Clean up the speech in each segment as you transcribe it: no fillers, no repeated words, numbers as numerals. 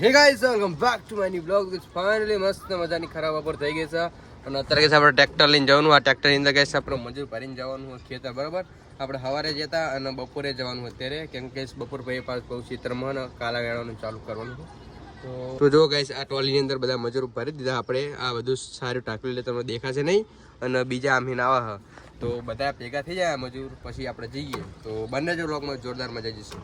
હે guys welcome back to my new blog. It's finally મસ્ત મજાની ખરાબ બપોર થઈ ગઈ છે અને અત્યારે કે આપણે ટ્રેક્ટર લઈને જવાનું. આ ટ્રેક્ટર ની અંદર ગાઈસ આપણે મજૂર ભરીને જવાનું ખેતર, બરાબર. આપણે સવારે જતા અને બપોરે જવાનું અત્યારે, કેમ કે બપોર પછી પાછ બહુ ક્ષેત્રમાં કાલા વેણવાનું ચાલુ કરવાનું. તો જો ગાઈસ આ ટ્રોલીની અંદર બધા મજૂર ભરી દીધા. આપણે આ બધું સારું ટાંકલું એટલે તમને દેખાશે નહીં અને બીજા આમીન આવા તો બધા ભેગા થઈ જાય મજૂર, પછી આપણે જઈએ. તો બંને જો બ્લોગમાં જોરદાર મજા જઈશું.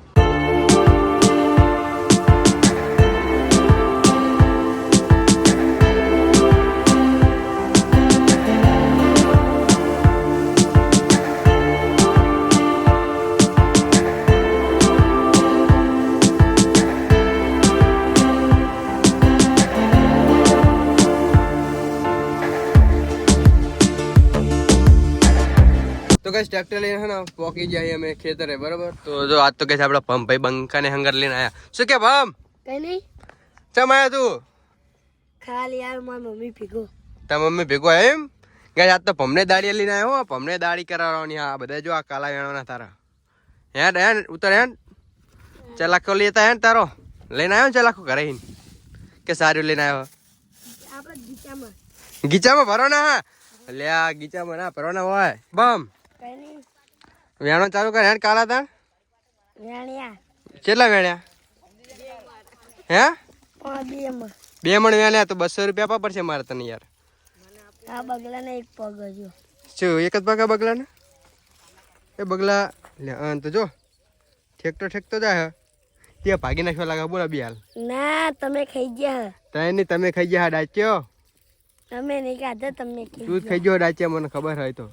તો ગાઈસ ટ્રેક્ટર લઈને હે ને પોકી જાય અમે ખેતરે, બરાબર. તો જો આજ તો કઈ આપડા પંપ ભાઈ બંકાને હંગર લઈને આયા. શું કે પંપ? કઈ નહીં. ચમ આયા તું? ખાલી યાર મારી મમ્મી ભેગો. તાર મમ્મી ભેગો એમ? ગાઈસ આજ તો પમને દાડી લઈને આવ્યો હો. પમને દાડી કરાવવાની. આ બધા જો આ કાલા વેણવાના તારા. હેડ હેડ ઉતર હેડ. ચલાકો લેતા હેડ તારો લઈને આવ્યો ને ચલાકો ઘરે કે સારું લઈને આવ્યો? આપણે ગીચામાં. ગીચામાં ભરો ના. હા લે આ ગીચામાં ના ભરવાના હોય. બમ કઈ નહીં. વેણો ચાલુ કર હેડ. કાલા તાણ વેણ્યા કેટલા વેણ્યા? હે બે મણ વેણ્યા તો 200 રૂપિયા આપવા પડશે મારે તને યાર. આ બગલા ને એક પગ હજુ. શું એક જ પગ આ બગલા ને? એ બગલા લે તો જો ઠેકતો જાય ત્યાં ભાગી નાખવા લાગે. બોલા બી હાલ ના તમે ખાઈ ગયા. તને તમે ખાઈ ગયા ડાચ્યો? તમે નહીં ખાધા, તમને તું જ ખાઈ ગયો ડાચ્યા, મને ખબર હોય તો.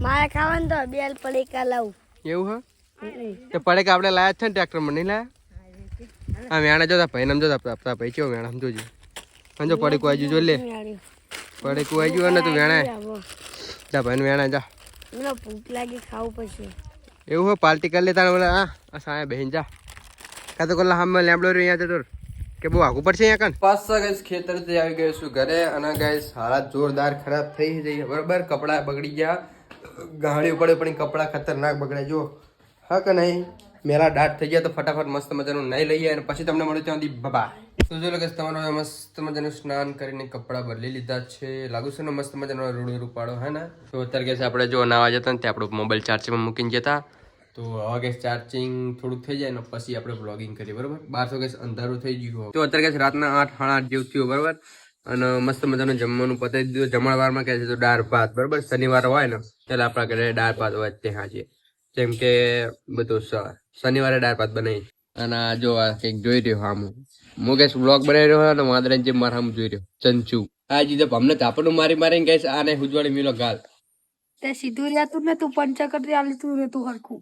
મારે ખાવાનું તો બેલ પડીકા લાવું. એવું હે તો પડે કે આપણે લાયા છે ને ટ્રેક્ટરમાં નહીં લાયા? હા વેણા જોતા ભાઈ નામ જોતા આપતા ભાઈ કેવો વેણા સમજો સમજો. પડે કોઈ જો લે પડે કોઈ જો ને તું વેણા જા ભાઈ વેણા જા. મને ભૂખ લાગી, ખાવું પછી. એવું હોય પાર્ટી કરી લેતા બોલે. હા સાયા બહેન જા કા તો કલા હામે લેમ્બડો રહ્યો અહીંયા જતો કે બહુ આગું પડશે અહીંયા કન. પાછા ગાઈસ ખેતરથી આવી ગયો છું ઘરે અને ગાઈસ હાલત જોરદાર ખરાબ થઈ જઈ, બરાબર. કપડા બગડી ગયા, ગાડી પડે પણ કપડા ખતરનાક બગડે જો. હા કે નહીં? મેલા દાટ થઈ ગયા તો ફટાફટ મસ્ત મજાનું નહીં લઈએ અને પછી તમને મળે ત્યાં બાબા. તો જો ગાઈસ તમારો મસ્ત મજાનું સ્નાન કરીને કપડા બદલી લીધા છે. લાગુ છે ને મસ્ત મજાનો રૂડું રૂપાડો, હે ને? તો અત્યારે ગાઈસ આપણે જો નાવા જતા ને ત્યાં આપણો મોબાઈલ ચાર્જિંગમાં મૂકીને જતા. તો હવે ગેસ ચાર્જિંગ થોડુંક થઈ જાય ને પછી આપણે બ્લોગિંગ કરીએ, બરાબર. 12 ગેસ અંધારું થઈ ગયું. તો અત્યારે ગેસ રાતના 8 સાડા 8 જેવું થયું, બરાબર. અને મસ્ત મજાનું જમવાનું પતાવી દીધું. જમણવારમાં કહે છે તો દાળ ભાત, બરાબર. શનિવાર હોય ને ત્યારે આપણા ઘરે દાળ ભાત હોય તે હાજે, જેમ કે બધું શનિવારે દાળ ભાત બનાવી. અને આ જો આ કંઈક જોઈ રહ્યો હા હું ગેસ બ્લોગ બનાવી રહ્યો અને વાદરા જેમ મારા આમ જોઈ રહ્યો ચંચુ. આ જીધે અમને તાપડું મારીને ગેસ આને હુજવાડી મિલો ગાલ. તે સીધું રહેતું ને તું પંચા કરતી આલી તું ને તું હરખું.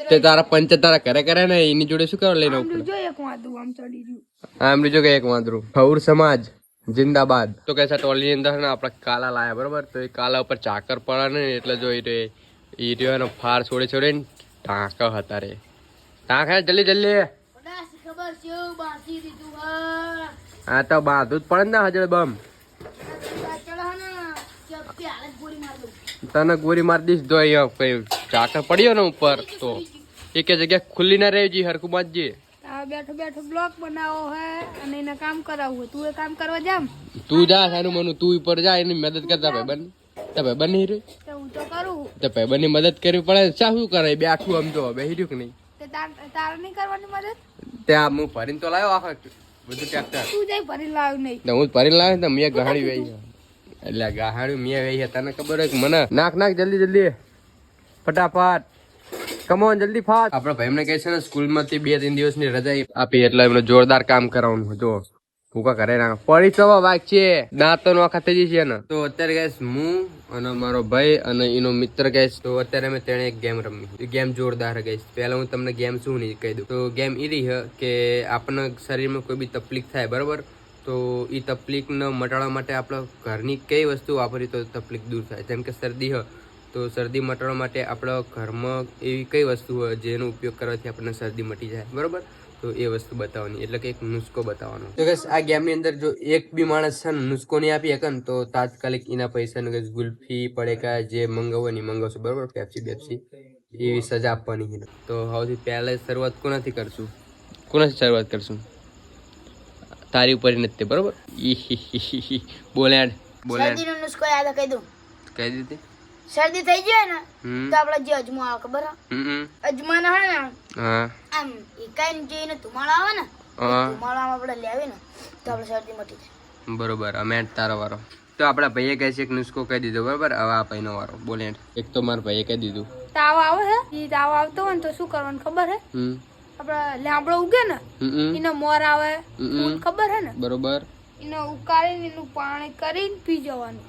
તે તારા પંચ તારા ઘરે કરે ને એની જોડે શું કરવા લઈને આવું? જો એક વાંદરું આમ ચડી રહ્યું. આમ જો કે એક વાંદરું. ફૌર સમાજ જિંદાબાદ. તો કે ટોલી અંદર ને આપણે કાલા લાયા, બરાબર. તો એ કાલા ઉપર ચાકર પડે ને એટલે જો એ રહ્યો ને ફાર છોડે ને ટાંકા હતા રે. ટાંકા જલ્દી જલ્દી. હા તો બાંધવું જ પડે ને હજળ બમ. તને ગોરી મારી દઈશ જો અહીંયા કઈ ચાકર પડ્યો ને ઉપર તો એક જગ્યા ખુલ્લી ના રહેજી, હરખું બાંધજે. બેઠો બેઠો બ્લોક બનાવો હે અને એને કામ કરાવવું. તું એ કામ કરવા જામ. તું જા સાનું મનું, તું ઉપર જા એની મદદ કરતા ભાઈબંધ. તો ભાઈબંધ નહીં રહ્યું તો હું તો કરું. તો ભાઈબંધ ની મદદ કરવી પડે. શા શું કરે બેઠું આમ તો બેહી રહ્યું કે નહીં? તારે નહીં કરવાની મદદ? ત્યાં હું ભરીને તો લાવ્યો આખા બધું ટ્રેક્ટર. તું જઈ ભરી લાવ્યું નહીં? હું ભરીને લાવ્યો તો મેં ગહાડી વહી એટલે ગહાડી મેં વહી. તને ખબર હોય કે મને નાખ જલ્દી જલ્દી ફટાફટ. કમોન જલ્દી ફાટ. આપડા ભાઈ એમને કહે છે ને સ્કૂલ માંથી 2-3 દિવસની રજા આપી એટલે એમને જોરદાર કામ કરાવવાનું. જો ભૂકા કરે ના પડી ચવા વાગ છે દાંતો નો આખા થઈ જશે ને. તો અત્યારે ગેસ હું અને મારો ભાઈ અને એનો મિત્ર ગેસ તો અત્યારે અમે તેને એક ગેમ રમી. એ ગેમ જોરદાર ગેસ. પહેલા હું તમને ગેમ શું નહીં કહી દઉં. તો ગેમ એ રહી કે આપણને શરીરમાં કોઈ બી તકલીફ થાય, બરાબર. તો એ તકલીફને મટાડવા માટે આપણે ઘરની કઈ વસ્તુ વાપરી તો તકલીફ દૂર થાય. જેમ કે શરદી હોય તો શરદી મટાડવા માટે આપણા ઘરમાં એવી કઈ વસ્તુ હોય જેનો ઉપયોગ કરવાથી આપણને શરદી મટી જાય, બરાબર. તો એ વસ્તુ બતાવવાની એટલે કે એક નુસ્ખો બતાવવાનો. તો ગેસ આ ગેમની અંદર જો એક બી માણસ છે ને નુસ્ખો નહીં આપી શકે ને તો તાત્કાલિક એના પૈસાનું ગેસ ગુલ્ફી પડેકા જે મંગાવો નહીં મંગાવશું, બરાબર. પેપ્સી બેપ્સી એવી સજા આપવાની છે. તો સૌથી પહેલા શરૂઆત કોનાથી કરશું? તારી ઉપર નથી બરોબર. બોલેન્ડ શરદીનો નુસ્ખો યાદ કહી દઉં. કહી દીધી. શરદી થઈ જાય ને તો આપણે જે અજમો આવે ખબર અજમાનો હે ને હા આમ એકાઈ જઈને ધુમાડો આવે ને ધુમાડો આપણે લેવી ને તો આપણે શરદી મટી જાય. બરોબર. અમે તારો વારો. તો આપણા ભાઈએ કહે છે એક નુસ્ખો કહી દીધો બરોબર. હવે આ ભાઈનો વારો. બોલેન્ડ. એક તો મારા ભાઈએ કહી દીધું. તાવ આવે હે ઈ તાવ આવતો હોય ને તો શું કરવાનું ખબર હે? આપડે લાંબડો ઉગે ને એનો મોર આવે ફૂલ ખબર હે ને બરોબર. એને ઉકાળીને એનું પાણી કરીને પી જવાનું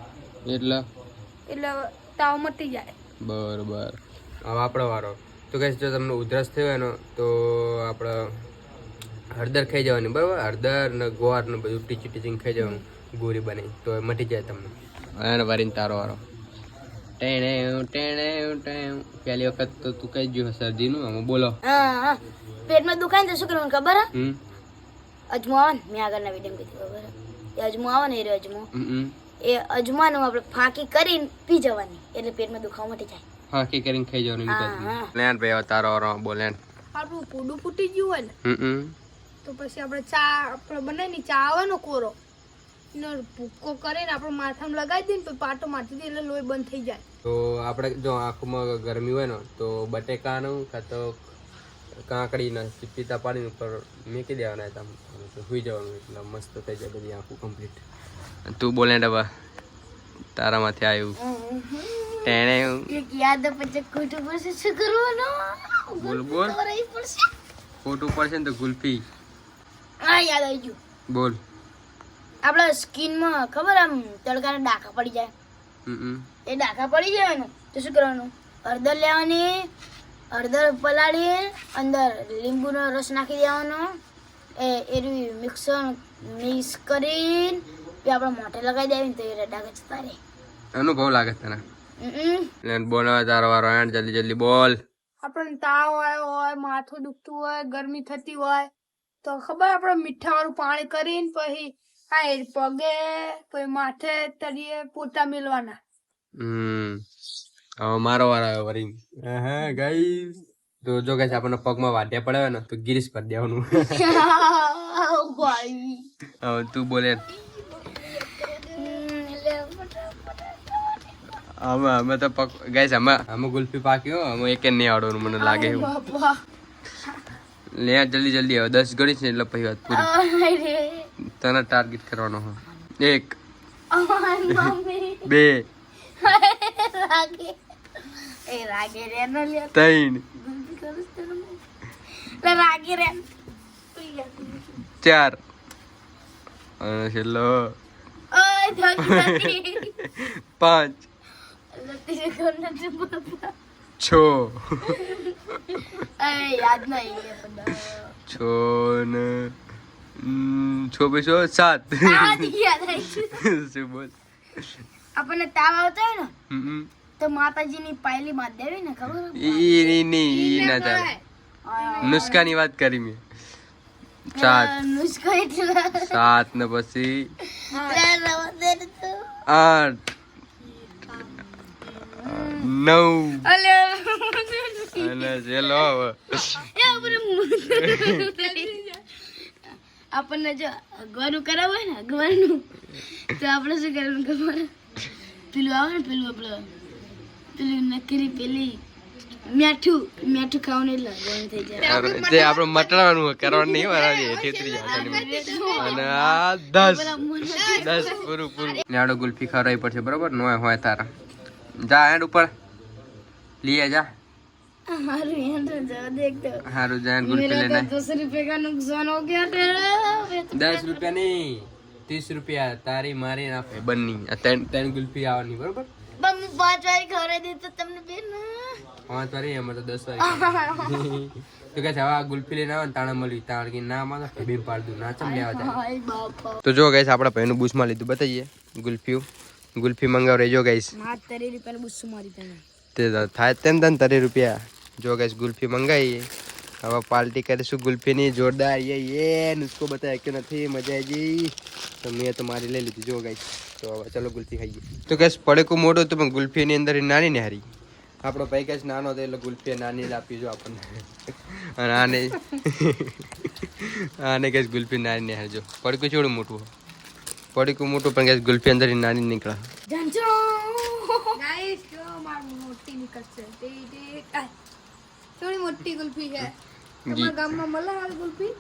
એટલે તાવ મટી જાય. બરોબર. હવે આપણો વારો. તો કઈ જો તમને ઉધરસ થયો હોય ને તો આપણે હળદર ખાઈ જવાની બરોબર. હળદર ને ગોળ ને બધું ટીચિંગ ખાઈ જવાનું ગોરી બની તો મટી જાય તમને. અને વારીને તારો વારો. પહેલી વખત તો તું કઈ ગયું શરદીનું. આમાં બોલો. પેટમાં દુખાય ને તો શું કરવાનું ખબર હે? અજમો આવે ને મેં આગળના વિડીયો કીધું ખબર હે? એ અજમો આવે ને એ અજમો એ અજમાનું આપણે ફાંકી કરીને પી જવાની એટલે પેટમાં દુખાવો મટી જાય. ફાંકી કરીને ખાઈ જવાનું. લેન ભાઈ તારો વારો. બોલેન. આપણું પોડું ફૂટી ગયું હોય ને તો પછી આપણે ચા આપણે બનાવીને ચા આવે ને કોરો એનો ભૂક્કો કરીને આપણે માથામાં લગાવી દઈએ ને તો પાટો માટી દે એટલે લોહી બંધ થઈ જાય. તો આપણે જો આંખમાં ગરમી હોય ને તો બટેકાનું કાં તો કાંકડીના પીતા પાણી ઉપર મૂકી દેવાના હતા સુઈ જવાનું એટલે મસ્ત થઈ જાય બધી આંખું કમ્પ્લીટ. તું બોલે ડબા તારામાંથી આવ્યું ટેણે એક યાદ પછી ખોટું પડશે શું કરવાનું? બોલ બોલ. ખોટું પડશે ને તો ગુલ્ફી. હા યાદ આવી ગયું. બોલ. આપણા સ્કિનમાં ખબર આમ તડકાના ડાઘા પડી જાય એ ડાઘા પડી જાય ને તો શું કરવાનું? હળદર લેવાની, હળદર પલાળી અંદર લીંબુનો રસ નાખી દેવાનો એ મિક્સ કરીને આપણે મોઢે લગાવી દેવી તો એ ડાઘા જતા રહે. અનુભવ લાગે તને? બોલ તારો વારો. જલ્દી જલ્દી બોલ. આપણને તાવ આવ્યો હોય, માથું દુખતું હોય, ગરમી થતી હોય તો ખબર આપણે મીઠા વાળું પાણી કરીને પછી આ પગે પછી માથે તળિયે પોતા મેલવાના. હવે મારો વાર આવ્યો વરી. હા ગાઈસ તો જો ગાઈસ આપણને પગમાં વાઢ્યા પડે ને તો ગિરીશ પર દેવાનું. હવે તું બોલે. અમે તો ગાઈસ અમે ગુલ્ફી પાક્યો અમે એક નહીં આવડવાનું મને લાગે એવું. લે જલ્દી જલ્દી હવે 10 ગણી છે એટલે પછી વાત પૂરી. તને ટાર્ગેટ કરવાનો હોય 1 2 3 4 અને છેલ્લો 5 6 યાદ નહીં 6 ને 6 7 શું બોલ. આપણને તાવ આવતો હોય ને તો માતાજીની પાયલી બાંધ દેવી ને ખબર? ઈ ના ચાલે. નુસ્ખાની વાત કરી મેં. 7 નુસ્ખા એટલે 7 ને પછી 8 9 અને ચલો આપણને જો અગવાનું કરાવ હોય ને અગવાનું તો આપણે શું કરવાનું ખબર? પેલું આવે ને પેલું નકરી પેલી મીઠું ખાવાનું એટલે અગવાનું થઈ જાય. તે આપણે મટવાનું કરવાનું નહીં વરાવી ઠેતરી જાય. અને આ 10 પૂરું લાડો ગુલ્ફી ખવડાવી પડશે બરોબર. નો હોય તારા જા હેડ ઉપર લીએ જા. हारू जान गुल्फी लेना है। 10 रुपए का नुकसान हो गया तेरा। 10 रुपया नहीं 30 रुपया तारी मारी ना बन्नी तेन गुल्फी आवनी बरोबर। बम 5 वारी खवरे दे तो तुमने बेन 5 वारी हम तो 10 वारी तो क्या था गुल्फी लेना हो ताना मली तार की ना मानो बेन पाड़ दूं ना चम ले आ जाए। तो जो गाइस આપડા ભાઈનું બૂસ માં લીધું બતાઈએ ગુલ્ફી મંગાવ રેજો ગાइस। ના 30 રૂપિયાનું બૂસ મારી તને તે થાય તેમ તન 30 રૂપિયા। जो गाइस गुल्फी मंगाई अब पार्टी करीशू गुल्फी नी जोरदार ये उसको बताया क्यों नहीं मजा आएगी तो मैं तो मारी ले ली थी। जो गाइस तो चलो गुल्फी खाइए। तो गाइस पड़े को मोड़ो तो गुल्फी नी अंदर नानी ने हारी આપણો ભાઈ કઈ નાનો હતો એટલે ગુલ્ફી નાની જ આપી જો આપણને અને આને આને કઈ ગુલ્ફી નાની ને હાલજો પડીકું છોડું મોટું પડીકું મોટું પણ કઈ ગુલ્ફી અંદર નાની નીકળે ગાઈસ જો માર મોટી નીકળશે તે થોડી મોટી ગુલ્ફી છે તમારા ગામમાં મળે હાલ ગુલ્ફી